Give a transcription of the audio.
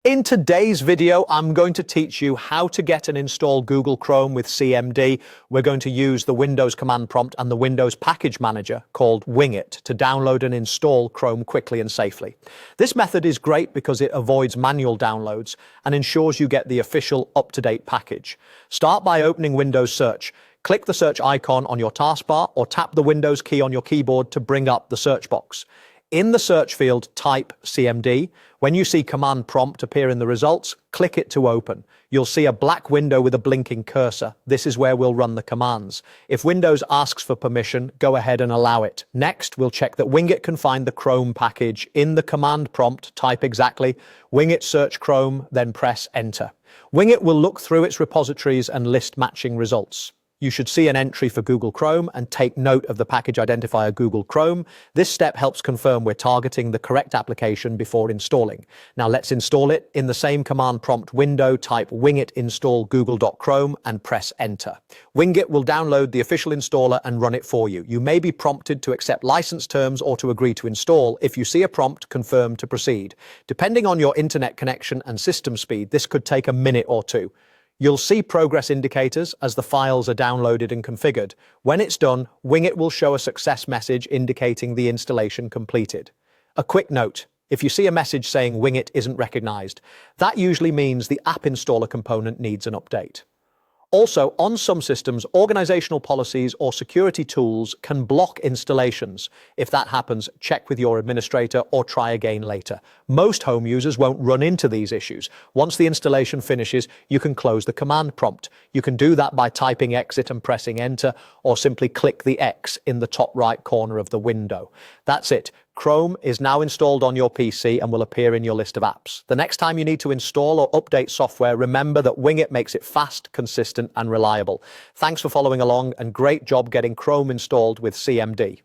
In today's video, I'm going to teach you how to get and install Google Chrome with CMD. We're going to use the Windows command prompt and the Windows package manager called Wingit to download and install Chrome quickly and safely. This method is great because it avoids manual downloads and ensures you get the official up-to-date package. Start by opening Windows Search. Click the search icon on your taskbar or tap the Windows key on your keyboard to bring up the search box. In the search field, type CMD. When you see command prompt appear in the results, click it to open. You'll see a black window with a blinking cursor. This is where we'll run the commands. If Windows asks for permission, go ahead and allow it. Next, we'll check that Wingit can find the Chrome package. In the command prompt, type exactly Wingit search Chrome, then press enter. Wingit will look through its repositories and list matching results. You should see an entry for Google Chrome and take note of the package identifier Google Chrome. This step helps confirm we're targeting the correct application before installing. Now let's install it. In the same command prompt window, type wingit install google.chrome and press enter. Wingit will download the official installer and run it for you. You may be prompted to accept license terms or to agree to install. If you see a prompt, confirm to proceed. Depending on your internet connection and system speed, this could take a minute or two. You'll see progress indicators as the files are downloaded and configured. When it's done, Wingit will show a success message indicating the installation completed. A quick note, if you see a message saying Wingit isn't recognized, that usually means the app installer component needs an update. Also, on some systems, organizational policies or security tools can block installations. If that happens, check with your administrator or try again later. Most home users won't run into these issues. Once the installation finishes, you can close the command prompt. You can do that by typing exit and pressing enter, or simply click the X in the top right corner of the window. That's it. Chrome is now installed on your PC and will appear in your list of apps. The next time you need to install or update software, remember that Wingit makes it fast, consistent, and reliable. Thanks for following along, and great job getting Chrome installed with CMD.